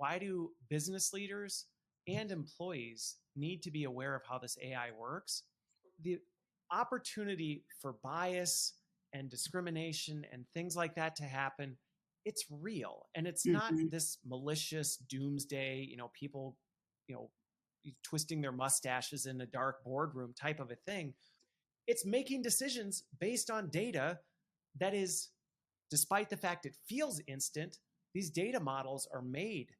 why do business leaders and employees need to be aware of how this AI works? The opportunity for bias and discrimination and things like that to happen, it's real. And it's not this malicious doomsday, people, twisting their mustaches in a dark boardroom type of a thing. It's making decisions based on data that is, despite the fact it feels instant, these data models are made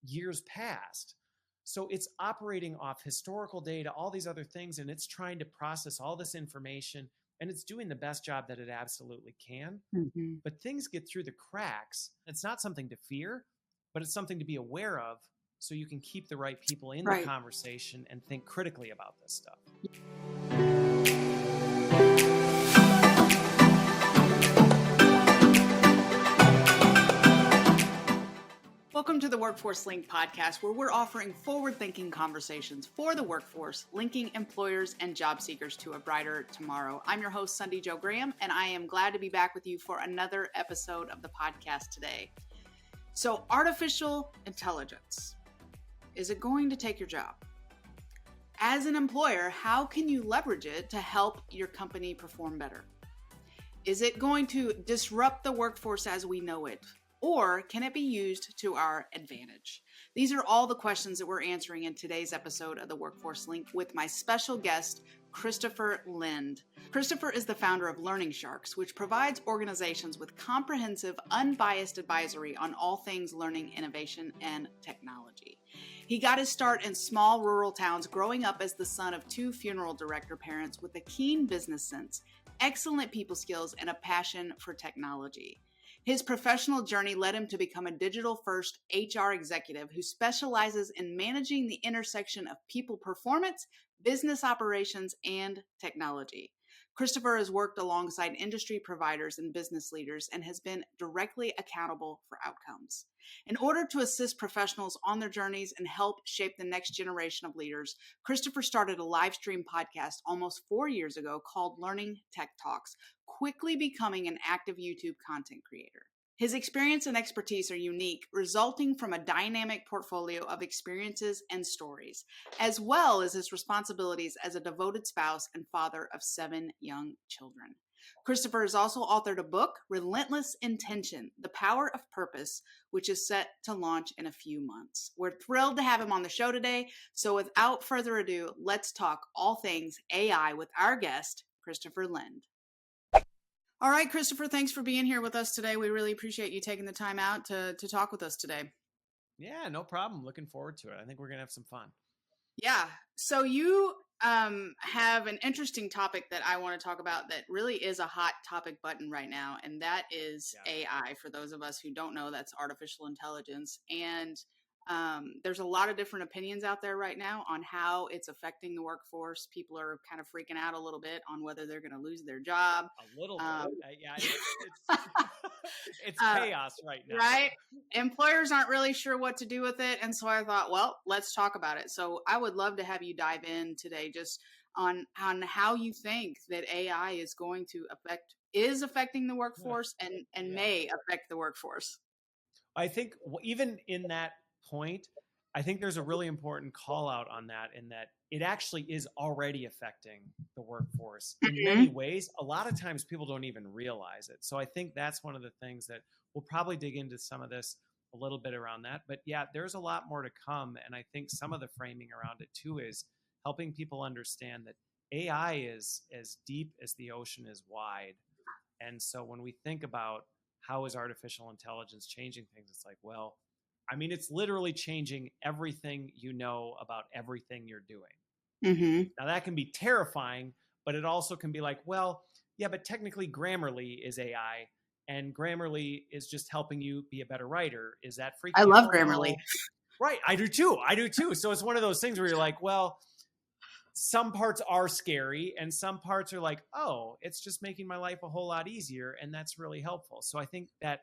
years past. So it's operating off historical data, all these other things, and it's trying to process all this information, and it's doing the best job that it absolutely can. But things get through the cracks. It's not something to fear, but it's something to be aware of so you can keep the right people in the conversation and think critically about this stuff. Welcome to the Workforce Link podcast, where we're offering forward-thinking conversations for the workforce, linking employers and job seekers to a brighter tomorrow. I'm your host, Sunday Jo Graham, and I am glad to be back with you for another episode of the podcast today. So, artificial intelligence, is it going to take your job? As an employer, how can you leverage it to help your company perform better? Is it going to disrupt the workforce as we know it? Or can it be used to our advantage? These are all the questions that we're answering in today's episode of the Workforce Link with my special guest, Christopher Lind. Christopher is the founder of Learning Sharks, which provides organizations with comprehensive, unbiased advisory on all things learning, innovation, and technology. He got his start in small rural towns, growing up as the son of two funeral director parents with a keen business sense, excellent people skills, and a passion for technology. His professional journey led him to become a digital-first HR executive who specializes in managing the intersection of people performance, business operations, and technology. Christopher has worked alongside industry providers and business leaders and has been directly accountable for outcomes. In order to assist professionals on their journeys and help shape the next generation of leaders, Christopher started a live stream podcast almost 4 years ago called Learning Tech Talks, quickly becoming an active YouTube content creator. His experience and expertise are unique, resulting from a dynamic portfolio of experiences and stories, as well as his responsibilities as a devoted spouse and father of 7 young children. Christopher has also authored a book, Relentless Intention, The Power of Purpose, which is set to launch in a few months. We're thrilled to have him on the show today. So without further ado, let's talk all things AI with our guest, Christopher Lind. All right, Christopher, thanks for being here with us today. We really appreciate you taking the time out to talk with us today. Yeah, no problem. Looking forward to it. I think we're going to have some fun. Yeah. So you have an interesting topic that I want to talk about that really is a hot topic button right now, and that is AI. For those of us who don't know, that's artificial intelligence. And there's a lot of different opinions out there right now on how it's affecting the workforce. People are kind of freaking out a little bit on whether they're going to lose their job. A little bit. Yeah, it's chaos right now. Right? Employers aren't really sure what to do with it. And so I thought, well, let's talk about it. So I would love to have you dive in today just on how you think that AI is going to affecting the workforce and may affect the workforce. I think even in that point, I think there's a really important call out on that, in that it actually is already affecting the workforce in many ways. A lot of times people don't even realize it. So I think that's one of the things that we'll probably dig into some of this a little bit around that. But yeah, there's a lot more to come. And I think some of the framing around it too is helping people understand that AI is as deep as the ocean is wide. And so when we think about how is artificial intelligence changing things, it's like, well, I mean, it's literally changing everything you know about everything you're doing. Now, that can be terrifying, but it also can be like, well, yeah, but technically Grammarly is AI, and Grammarly is just helping you be a better writer. Is that freaking? I love Grammarly. Right. I do too. So it's one of those things where you're like, well, some parts are scary and some parts are like, oh, it's just making my life a whole lot easier. And that's really helpful. So I think that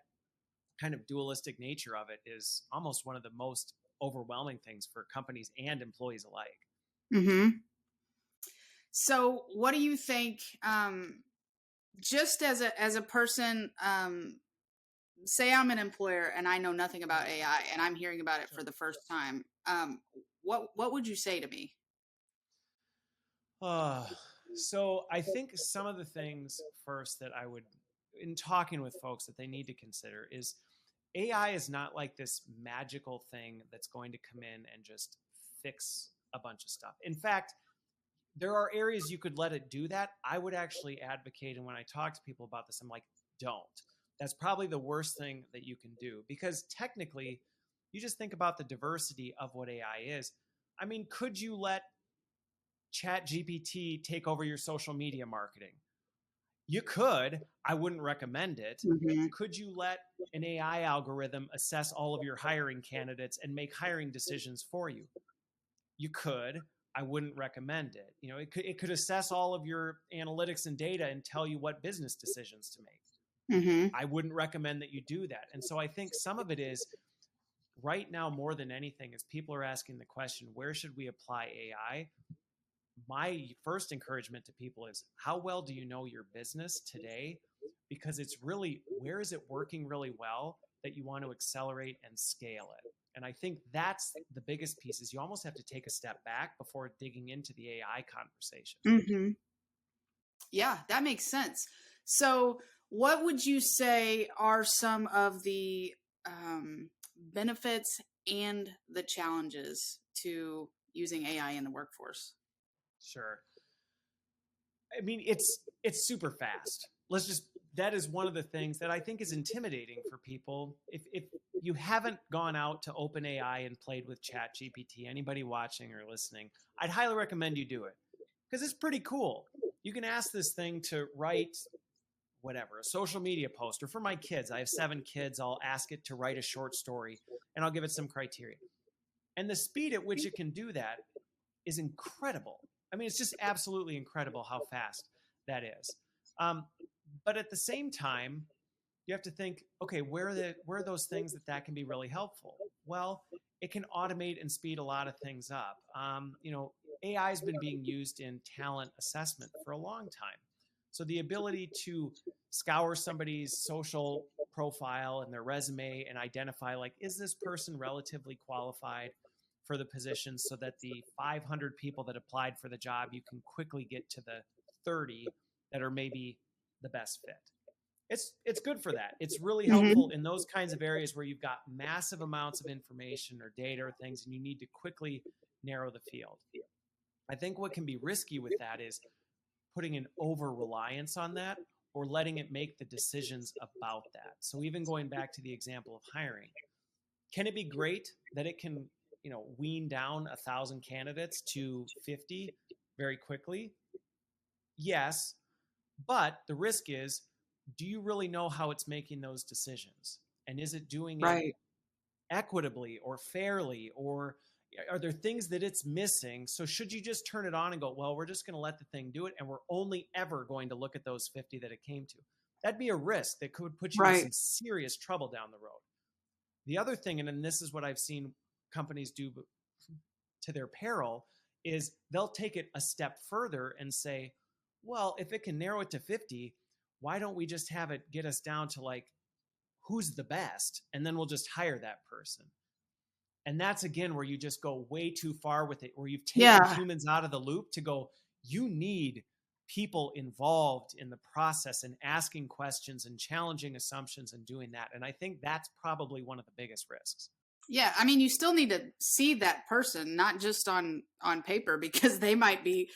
kind of dualistic nature of it is almost one of the most overwhelming things for companies and employees alike. So what do you think, just as a person say I'm an employer and I know nothing about AI and I'm hearing about it for the first time. What would you say to me? So I think some of the things first that I would, in talking with folks, that they need to consider is AI is not like this magical thing that's going to come in and just fix a bunch of stuff. In fact, there are areas you could let it do that. I would actually advocate, and when I talk to people about this, I'm like, don't. That's probably the worst thing that you can do, because technically, you just think about the diversity of what AI is. I mean, could you let Chat GPT take over your social media marketing? You could. I wouldn't recommend it. Mm-hmm. Could you let an AI algorithm assess all of your hiring candidates and make hiring decisions for you? You could. I wouldn't recommend it. You know, it could assess all of your analytics and data and tell you what business decisions to make. Mm-hmm. I wouldn't recommend that you do that. And so I think some of it is right now, more than anything, is people are asking the question, where should we apply AI? My first encouragement to people is, how well do you know your business today? Because it's really, where is it working really well that you want to accelerate and scale it? And I think that's the biggest piece, is you almost have to take a step back before digging into the AI conversation. Mm-hmm. Yeah, that makes sense. So what would you say are some of the benefits and the challenges to using AI in the workforce? Sure. I mean, it's super fast. Let's just, that is one of the things that I think is intimidating for people. If you haven't gone out to OpenAI and played with Chat GPT, anybody watching or listening, I'd highly recommend you do it, because it's pretty cool. You can ask this thing to write whatever, a social media post, or for my kids, I have 7 kids, I'll ask it to write a short story and I'll give it some criteria. And the speed at which it can do that is incredible. I mean, it's just absolutely incredible how fast that is. But at the same time, you have to think, okay, where are those things that can be really helpful? Well, it can automate and speed a lot of things up. AI has been being used in talent assessment for a long time. So the ability to scour somebody's social profile and their resume and identify, like, is this person relatively qualified for the position, so that the 500 people that applied for the job, you can quickly get to the 30 that are maybe the best fit. It's good for that. It's really helpful in those kinds of areas where you've got massive amounts of information or data or things, and you need to quickly narrow the field. I think what can be risky with that is putting an over-reliance on that, or letting it make the decisions about that. So even going back to the example of hiring, can it be great that it can, wean down 1,000 candidates to 50 very quickly? Yes, but the risk is, do you really know how it's making those decisions? And is it doing it Right. equitably or fairly, or are there things that it's missing? So should you just turn it on and go, well, we're just going to let the thing do it, and we're only ever going to look at those 50 that it came to? That'd be a risk that could put you in some serious trouble down the road. The other thing, and this is what I've seen companies do to their peril, is they'll take it a step further and say, well, if it can narrow it to 50, why don't we just have it get us down to, like, who's the best? And then we'll just hire that person. And that's, again, where you just go way too far with it, where you've taken humans out of the loop to go, you need people involved in the process and asking questions and challenging assumptions and doing that. And I think that's probably one of the biggest risks. Yeah, I mean, you still need to see that person, not just on paper, because they might be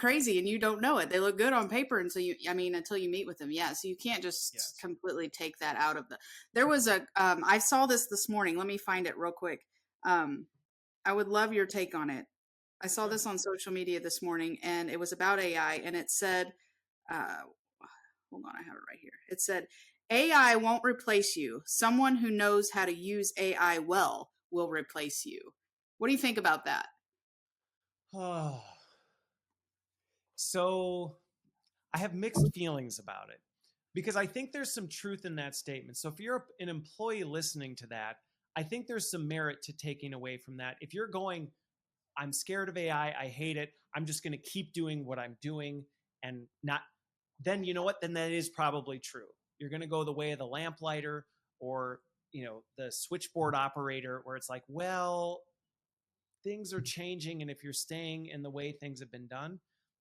crazy and you don't know it. They look good on paper until you meet with them. Yeah, so you can't just completely take that out of there was I saw this morning. Let me find it real quick. I would love your take on it. I saw this on social media this morning, and it was about AI, and it said, hold on, I have it right here. It said, AI won't replace you. Someone who knows how to use AI well will replace you. What do you think about that? So I have mixed feelings about it, because I think there's some truth in that statement. So if you're an employee listening to that, I think there's some merit to taking away from that. If you're going, I'm scared of AI, I hate it, I'm just going to keep doing what I'm doing and not, then you know what? Then that is probably true. you're going to go the way of the lamplighter or, the switchboard operator, where it's like, well, things are changing. And if you're staying in the way things have been done,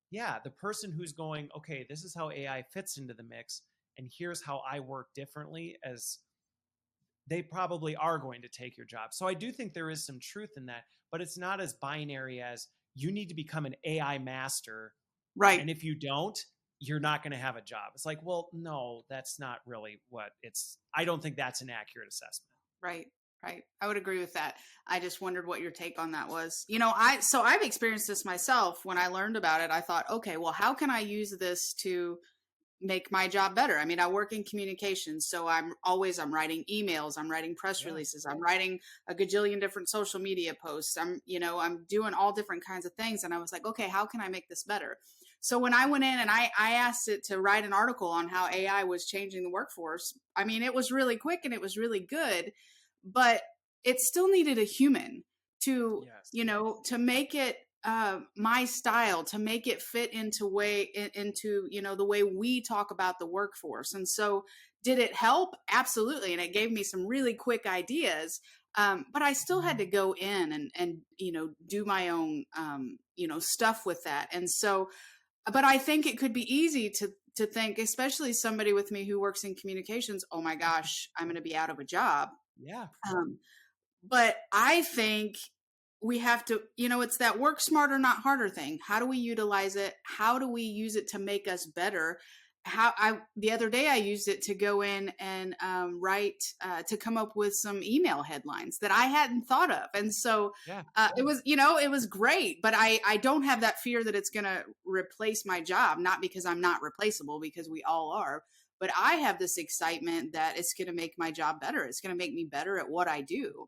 yeah, the person who's going, okay, this is how AI fits into the mix, and here's how I work differently, as they probably are going to take your job. So I do think there is some truth in that, but it's not as binary as you need to become an AI master. Right. And if you don't, you're not going to have a job. It's like, well, no, that's not really what it's. I don't think that's an accurate assessment. Right. Right. I would agree with that. I just wondered what your take on that was. I've experienced this myself. When I learned about it, I thought, okay, well, how can I use this to make my job better? I mean, I work in communications, so I'm writing emails, I'm writing press releases, I'm writing a gajillion different social media posts. I'm doing all different kinds of things. And I was like, okay, how can I make this better? So when I went in and I asked it to write an article on how AI was changing the workforce, I mean, it was really quick and it was really good, but it still needed a human to, to make it my style, to make it fit into the way we talk about the workforce. And so did it help? Absolutely. And it gave me some really quick ideas. But I still had to go in and do my own, stuff with that. And so, but I think it could be easy to think, especially somebody with me who works in communications, oh my gosh, I'm going to be out of a job. Yeah. But I think we have to, it's that work smarter, not harder thing. How do we utilize it? How do we use it to make us better? The other day I used it to go in and write, to come up with some email headlines that I hadn't thought of. And so it was great, but I don't have that fear that it's going to replace my job, not because I'm not replaceable, because we all are, but I have this excitement that it's going to make my job better. It's going to make me better at what I do.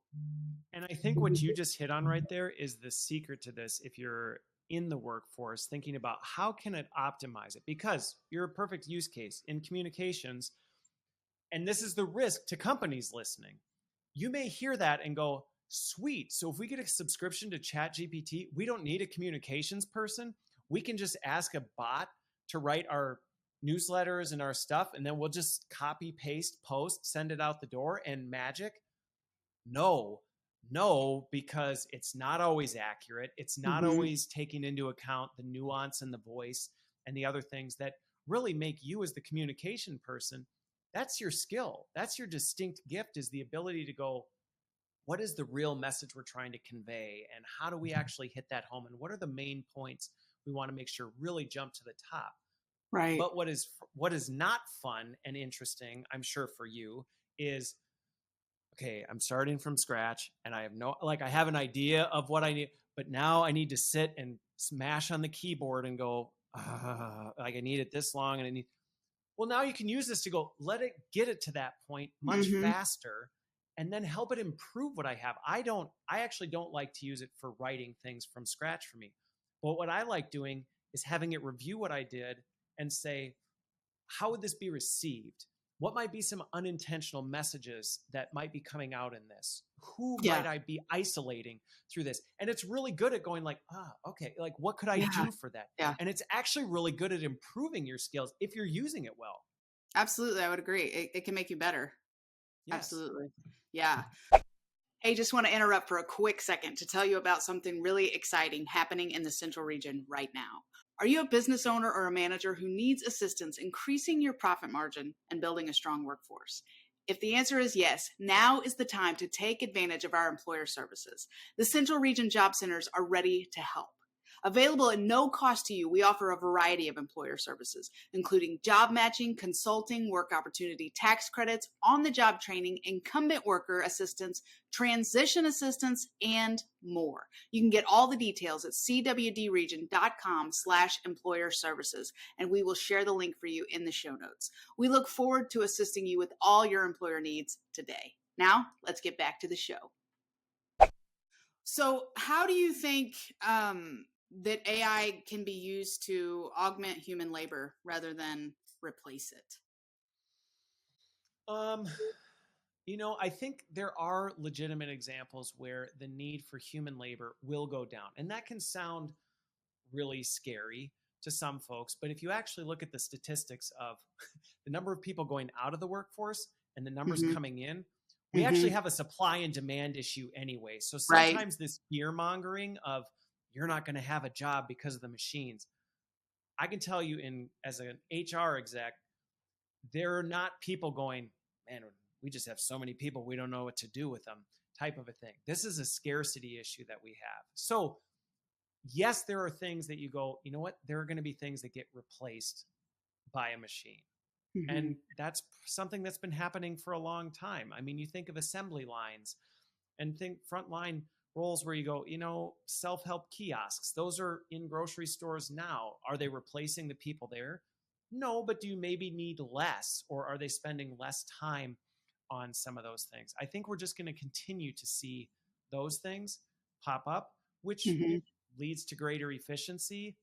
And I think what you just hit on right there is the secret to this. If you're in the workforce, thinking about how can it optimize it, because you're a perfect use case in communications. And this is the risk to companies listening. You may hear that and go, sweet. So if we get a subscription to ChatGPT, we don't need a communications person. We can just ask a bot to write our newsletters and our stuff, and then we'll just copy, paste, post, send it out the door, and magic. No, because it's not always accurate. It's not always taking into account the nuance and the voice and the other things that really make you as the communication person. That's your skill. That's your distinct gift, is the ability to go, what is the real message we're trying to convey? And how do we actually hit that home? And what are the main points we want to make sure really jump to the top? Right. But what is not fun and interesting, I'm sure for you, is, okay, I'm starting from scratch and I have an idea of what I need, but now I need to sit and smash on the keyboard and go, I need it this long. And well, now you can use this to go, let it get it to that point much faster, and then help it improve what I have. I actually don't like to use it for writing things from scratch for me. But what I like doing is having it review what I did and say, how would this be received? What might be some unintentional messages that might be coming out in this? Who might I be isolating through this? And it's really good at going like, okay, like what could I do for that? Yeah. And it's actually really good at improving your skills if you're using it well. Absolutely. I would agree. It can make you better. Yes. Absolutely. Yeah. Hey, just want to interrupt for a quick second to tell you about something really exciting happening in the Central region right now. Are you a business owner or a manager who needs assistance increasing your profit margin and building a strong workforce? If the answer is yes, now is the time to take advantage of our employer services. The Central Region Job Centers are ready to help. Available at no cost to you, we offer a variety of employer services, including job matching, consulting, work opportunity tax credits, on-the-job training, incumbent worker assistance, transition assistance, and more. You can get all the details at cwdregion.com/employer services, and we will share the link for you in the show notes. We look forward to assisting you with all your employer needs today. Now, let's get back to the show. So how do you think that AI can be used to augment human labor rather than replace it? I think there are legitimate examples where the need for human labor will go down. And that can sound really scary to some folks. But if you actually look at the statistics of the number of people going out of the workforce and the numbers Mm-hmm. coming in, we actually have a supply and demand issue anyway. So Right. sometimes this fear mongering of you're not going to have a job because of the machines. I can tell you as an HR exec, there are not people going, man, we just have so many people, we don't know what to do with them type of a thing. This is a scarcity issue that we have. So yes, there are things that you go, you know what? There are going to be things that get replaced by a machine. Mm-hmm. And that's something that's been happening for a long time. I mean, you think of assembly lines and think frontline roles where you go, self-help kiosks. Those are in grocery stores now. Are they replacing the people there? No, but do you maybe need less, or are they spending less time on some of those things? I think we're just going to continue to see those things pop up, which Mm-hmm. leads to greater efficiency.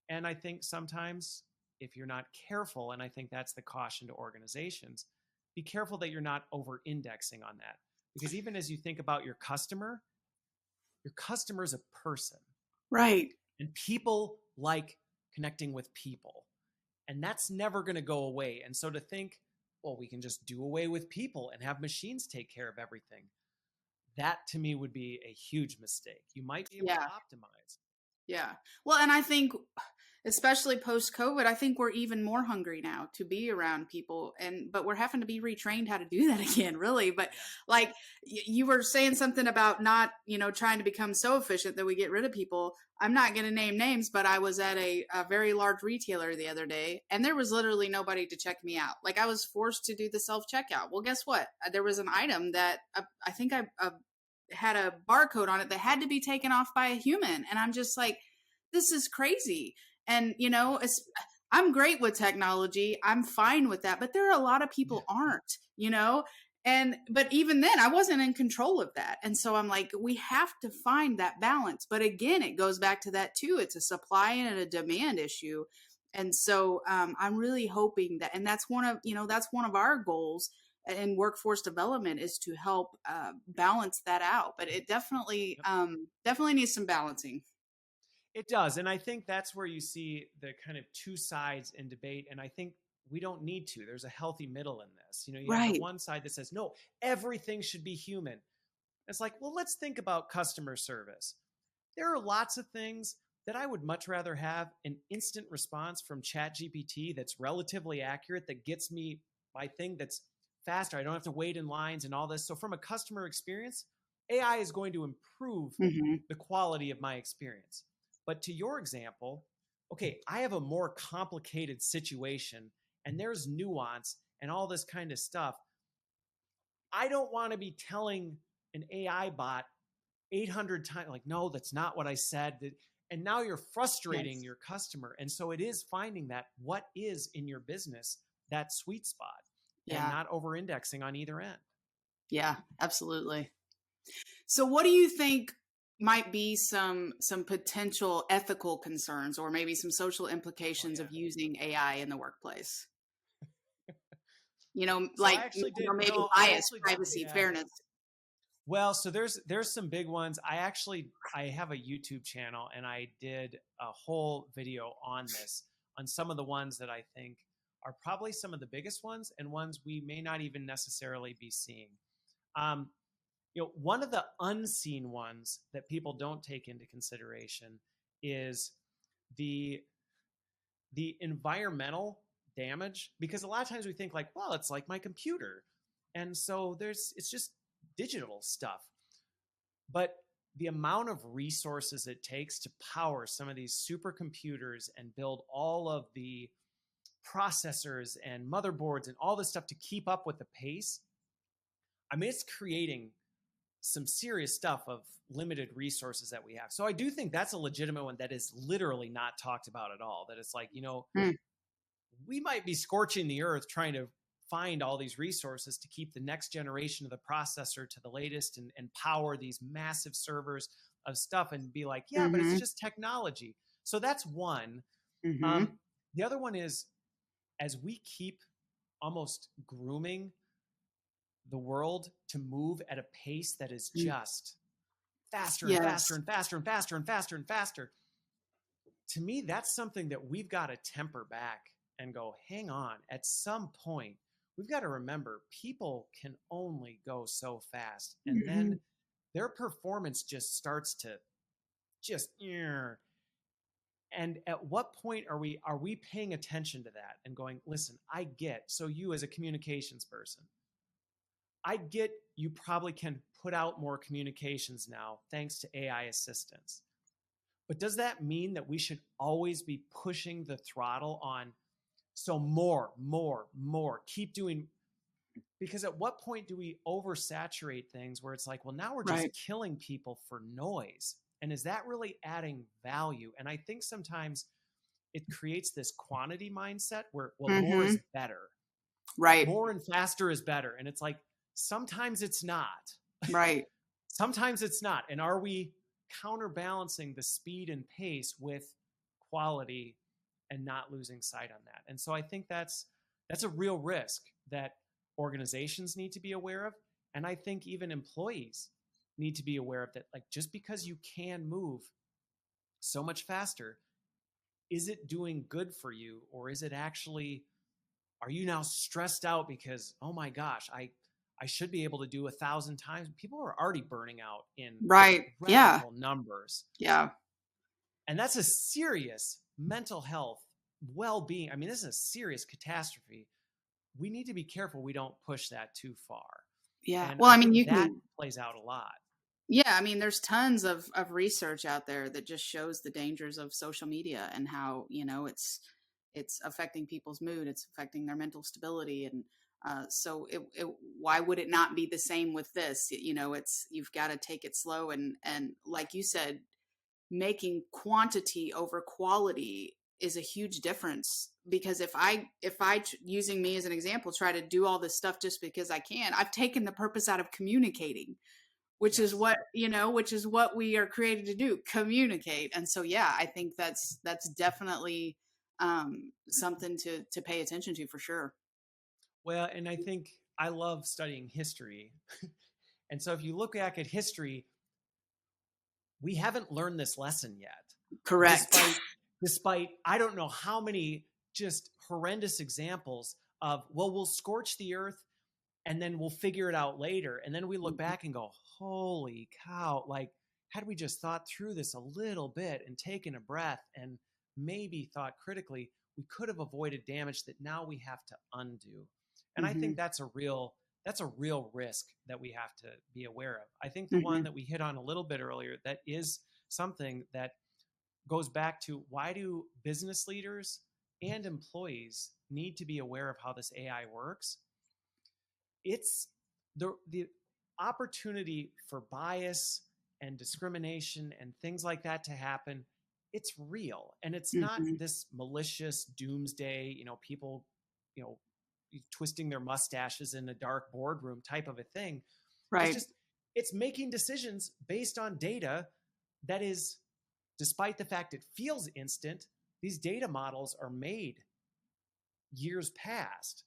And I think sometimes if you're not careful, and I think that's the caution to organizations, be careful that you're not over indexing on that. Because even as you think about your customer is a person. Right. And people like connecting with people. And that's never going to go away. And so to think, well, we can just do away with people and have machines take care of everything, that to me would be a huge mistake. You might be able to optimize. Yeah. Well, and I think especially post COVID, I think we're even more hungry now to be around people, but we're having to be retrained how to do that again, really. But like you were saying something about not, trying to become so efficient that we get rid of people. I'm not going to name names, but I was at a very large retailer the other day, and there was literally nobody to check me out. Like I was forced to do the self-checkout. Well, guess what? There was an item that I think I had a barcode on it that had to be taken off by a human. And I'm just like, this is crazy. And, I'm great with technology. I'm fine with that. But there are a lot of people aren't, but even then I wasn't in control of that. And so I'm like, we have to find that balance. But again, it goes back to that too. It's a supply and a demand issue. And so I'm really hoping that, and that's one of our goals in workforce development is to help balance that out. But it definitely needs some balancing. It does. And I think that's where you see the kind of two sides in debate. And I think we don't need to. There's a healthy middle in this. You have the one side that says, no, everything should be human. It's like, well, let's think about customer service. There are lots of things that I would much rather have an instant response from ChatGPT that's relatively accurate, that gets me my thing that's faster. I don't have to wait in lines and all this. So from a customer experience, AI is going to improve the quality of my experience. But to your example, okay, I have a more complicated situation and there's nuance and all this kind of stuff. I don't want to be telling an AI bot 800 times, like, no, that's not what I said. And now you're frustrating your customer. And so it is finding that what is in your business, that sweet spot, and not over indexing on either end. Yeah, absolutely. So what do you think might be some potential ethical concerns or maybe some social implications of using AI in the workplace? Maybe bias, privacy, fairness. Well, so there's some big ones. I have a YouTube channel and I did a whole video on this, on some of the ones that I think are probably some of the biggest ones and ones we may not even necessarily be seeing. One of the unseen ones that people don't take into consideration is the environmental damage, because a lot of times we think like, well, it's like my computer. And so it's just digital stuff. But the amount of resources it takes to power some of these supercomputers and build all of the processors and motherboards and all this stuff to keep up with the pace, I mean, it's creating some serious stuff of limited resources that we have. So I do think that's a legitimate one that is literally not talked about at all. That it's like, we might be scorching the earth trying to find all these resources to keep the next generation of the processor to the latest and power these massive servers of stuff and be like, but it's just technology. So that's one. The other one is, as we keep almost grooming the world to move at a pace that is just faster and faster and faster and faster and faster and faster, to me, that's something that we've got to temper back and go, hang on, at some point, we've got to remember people can only go so fast. And then their performance just starts to just, and at what point are we paying attention to that and going, listen, I get, so you as a communications person, I get you probably can put out more communications now thanks to AI assistance. But does that mean that we should always be pushing the throttle on? So more, keep doing, because at what point do we oversaturate things where it's like, well, now we're just killing people for noise? And is that really adding value? And I think sometimes it creates this quantity mindset where, well, more is better. Right. More and faster is better. And it's like, sometimes it's not. Right. Sometimes it's not. And are we counterbalancing the speed and pace with quality and not losing sight on that? And so I think that's a real risk that organizations need to be aware of. And I think even employees need to be aware of that. Like, just because you can move so much faster, is it doing good for you? Or is it actually, are you now stressed out because, oh my gosh, I should be able to do 1,000 times. People are already burning out in radical numbers. Yeah. And that's a serious mental health, well-being. I mean, this is a serious catastrophe. We need to be careful we don't push that too far. Yeah. And well, I mean, that plays out a lot. Yeah. I mean, there's tons of research out there that just shows the dangers of social media and how, it's affecting people's mood. It's affecting their mental stability. And so why would it not be the same with this? You've got to take it slow. And like you said, making quantity over quality is a huge difference, because if I using me as an example, try to do all this stuff just because I can, I've taken the purpose out of communicating, which is what we are created to do, communicate. And so, yeah, I think that's definitely something to pay attention to for sure. Well, and I think I love studying history. And so if you look back at history, we haven't learned this lesson yet. Correct. Despite I don't know how many just horrendous examples of, well, we'll scorch the earth and then we'll figure it out later. And then we look back and go, holy cow, like, had we just thought through this a little bit and taken a breath and maybe thought critically, we could have avoided damage that now we have to undo. And I think that's a real risk that we have to be aware of. I think the one that we hit on a little bit earlier, that is something that goes back to, why do business leaders and employees need to be aware of how this AI works? It's the opportunity for bias and discrimination and things like that to happen. It's real. And it's not this malicious doomsday, people, twisting their mustaches in a dark boardroom type of a thing. Right. It's making decisions based on data that is, despite the fact it feels instant, these data models are made years past.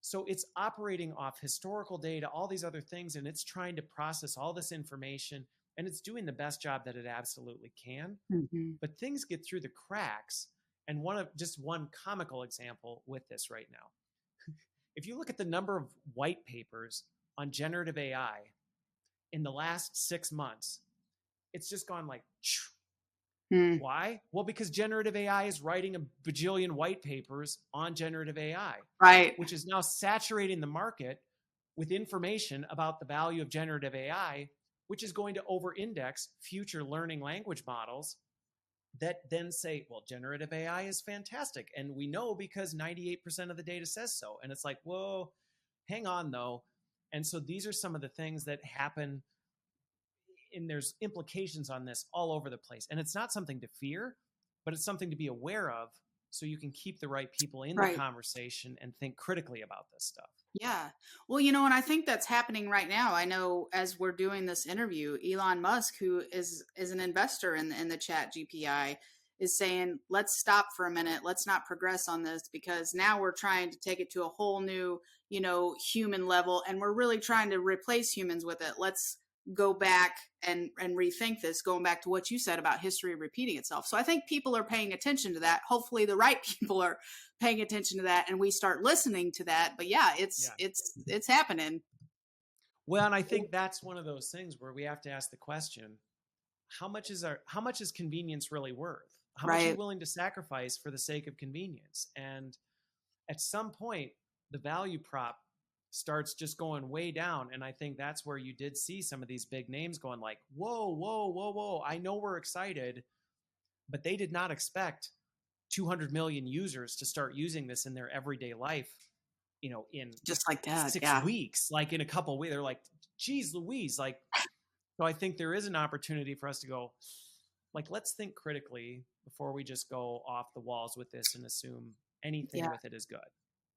So it's operating off historical data, all these other things, and it's trying to process all this information, and it's doing the best job that it absolutely can. But things get through the cracks. And one comical example with this right now. If you look at the number of white papers on generative AI in the last 6 months, it's just gone like, why? Well, because generative AI is writing a bajillion white papers on generative AI, right? Which is now saturating the market with information about the value of generative AI, which is going to over-index future learning language models that then say, well, generative AI is fantastic. And we know because 98% of the data says so. And it's like, whoa, hang on though. And so these are some of the things that happen, and there's implications on this all over the place. And it's not something to fear, but it's something to be aware of, so you can keep the right people in the conversation and think critically about this stuff. Yeah. Well, and I think that's happening right now. I know as we're doing this interview, Elon Musk, who is an investor in the Chat GPI, is saying, let's stop for a minute. Let's not progress on this, because now we're trying to take it to a whole new, human level, and we're really trying to replace humans with it. Let's go back and rethink this, going back to what you said about history repeating itself. So I think people are paying attention to that. Hopefully the right people are paying attention to that and we start listening to that. But yeah, it's happening. Well, and I think that's one of those things where we have to ask the question, how much is convenience really worth? How much are you willing to sacrifice for the sake of convenience? And at some point, the value prop starts just going way down. And I think that's where you did see some of these big names going like, whoa, whoa, whoa, whoa. I know we're excited, but they did not expect 200 million users to start using this in their everyday life, in just like that, 6 weeks, like in a couple of weeks. They're like, geez, Louise, like, so I think there is an opportunity for us to go, like, let's think critically before we just go off the walls with this and assume anything with it is good.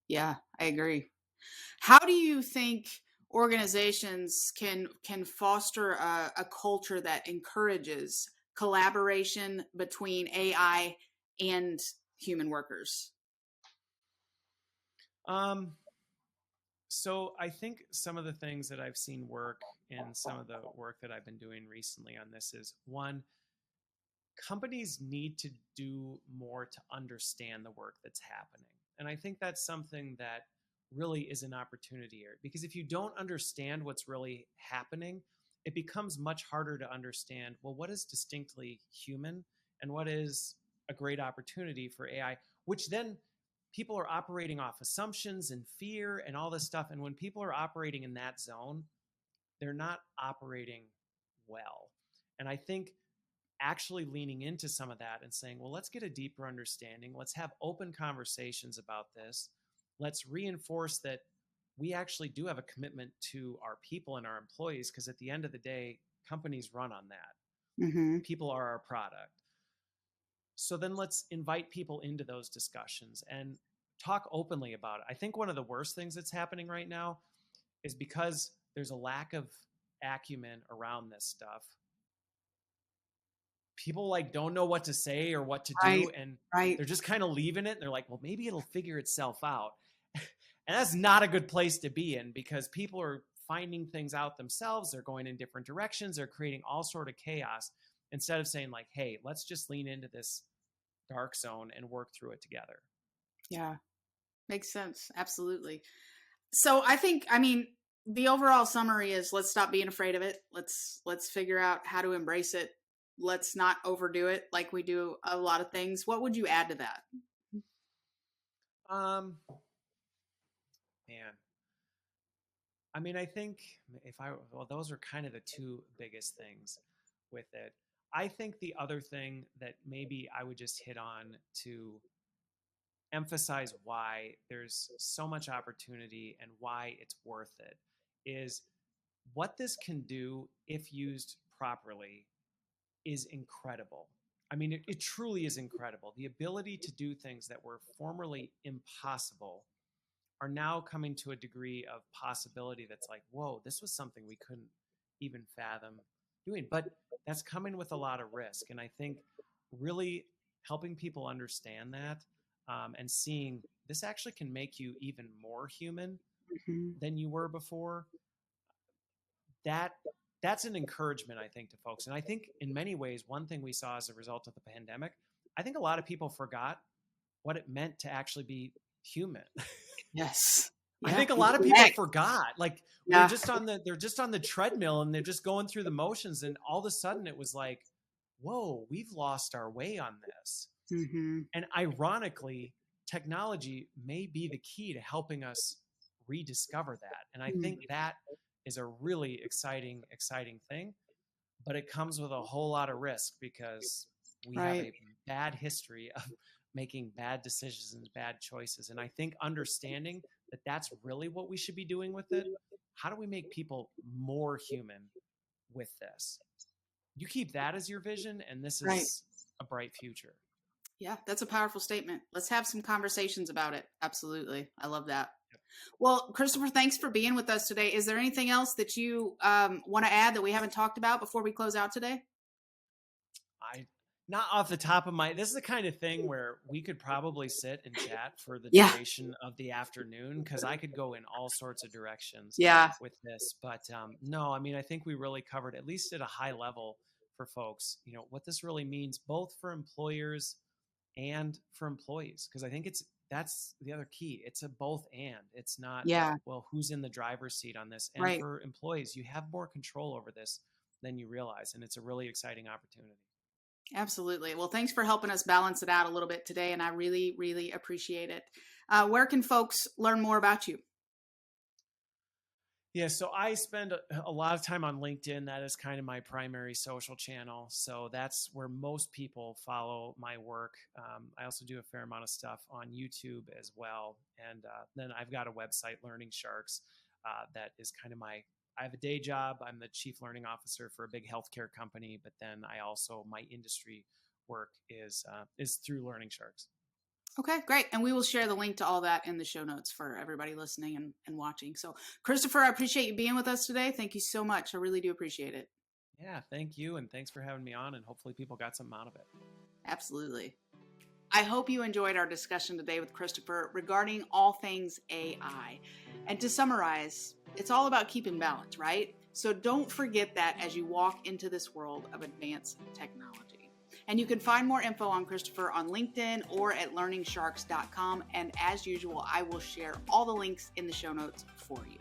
Yeah, I agree. How do you think organizations can foster a culture that encourages collaboration between AI and human workers? So I think some of the things that I've seen work in some of the work that I've been doing recently on this is, one, companies need to do more to understand the work that's happening. And I think that's something that really is an opportunity here, because if you don't understand what's really happening, it becomes much harder to understand, well, what is distinctly human and what is a great opportunity for AI, which then people are operating off assumptions and fear and all this stuff. And when people are operating in that zone, they're not operating well. And I think actually leaning into some of that and saying, well, let's get a deeper understanding. Let's have open conversations about this. Let's reinforce that we actually do have a commitment to our people and our employees, because at the end of the day, companies run on that. Mm-hmm. People are our product. So then let's invite people into those discussions and talk openly about it. I think one of the worst things that's happening right now is because there's a lack of acumen around this stuff. People like don't know what to say or what to do. And they're just kind of leaving it. And they're like, well, maybe it'll figure itself out. And that's not a good place to be in, because people are finding things out themselves. They're going in different directions. They're creating all sort of chaos instead of saying like, hey, let's just lean into this dark zone and work through it together. Yeah, makes sense. Absolutely. So the overall summary is, let's stop being afraid of it. Let's figure out how to embrace it. Let's not overdo it like we do a lot of things. What would you add to that? I think those are kind of the two biggest things with it. I think the other thing that maybe I would just hit on to emphasize why there's so much opportunity and why it's worth it is what this can do if used properly is incredible. I mean, it truly is incredible. The ability to do things that were formerly impossible are now coming to a degree of possibility that's like, whoa, this was something we couldn't even fathom doing. But that's coming with a lot of risk. And I think really helping people understand that and seeing this actually can make you even more human than you were before, that's an encouragement, I think, to folks. And I think in many ways, one thing we saw as a result of the pandemic, I think a lot of people forgot what it meant to actually be human. Yes. Yeah. I think a lot of people forgot, like they're just on the treadmill and they're just going through the motions. And all of a sudden it was like, whoa, we've lost our way on this. Mm-hmm. And ironically, technology may be the key to helping us rediscover that. And I think that is a really exciting thing, but it comes with a whole lot of risk because we have a bad history of making bad decisions and bad choices. And I think understanding that that's really what we should be doing with it. How do we make people more human with this? You keep that as your vision, and this is a bright future. Yeah, that's a powerful statement. Let's have some conversations about it. Absolutely. I love that. Yep. Well, Christopher, thanks for being with us today. Is there anything else that you want to add that we haven't talked about before we close out today? Not off the top of my, this is the kind of thing where we could probably sit and chat for the Yeah. duration of the afternoon, because I could go in all sorts of directions Yeah. with this. But no, I mean, I think we really covered, at least at a high level for folks, what this really means, both for employers and for employees. Because I think that's the other key. It's a both and. It's not, Yeah. well, who's in the driver's seat on this? And Right. for employees, you have more control over this than you realize. And it's a really exciting opportunity. Absolutely. Well, thanks for helping us balance it out a little bit today, and I really, really appreciate it. Where can folks learn more about you? Yeah, so I spend a lot of time on LinkedIn. That is kind of my primary social channel. So that's where most people follow my work. I also do a fair amount of stuff on YouTube as well. And then I've got a website, Learning Sharks, that is kind of I have a day job. I'm the chief learning officer for a big healthcare company, but then my industry work is through Learning Sharks. Okay, great. And we will share the link to all that in the show notes for everybody listening and watching. So, Christopher, I appreciate you being with us today. Thank you so much. I really do appreciate it. Yeah, thank you. And thanks for having me on. And hopefully people got something out of it. Absolutely. I hope you enjoyed our discussion today with Christopher regarding all things AI. And to summarize, it's all about keeping balance, right? So don't forget that as you walk into this world of advanced technology. And you can find more info on Christopher on LinkedIn or at learningsharks.com. And as usual, I will share all the links in the show notes for you.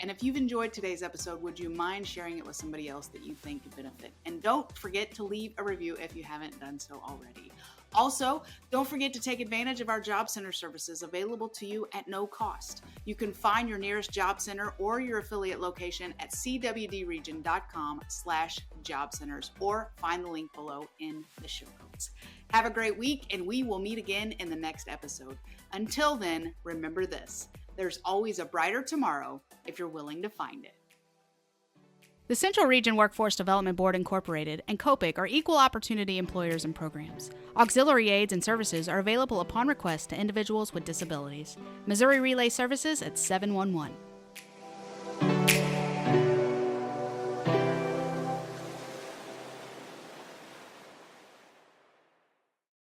And if you've enjoyed today's episode, would you mind sharing it with somebody else that you think could benefit? And don't forget to leave a review if you haven't done so already. Also, don't forget to take advantage of our job center services available to you at no cost. You can find your nearest job center or your affiliate location at cwdregion.com/job centers or find the link below in the show notes. Have a great week, and we will meet again in the next episode. Until then, remember this: there's always a brighter tomorrow if you're willing to find it. The Central Region Workforce Development Board Incorporated and COPIC are equal opportunity employers and programs. Auxiliary aids and services are available upon request to individuals with disabilities. Missouri Relay Services at 711.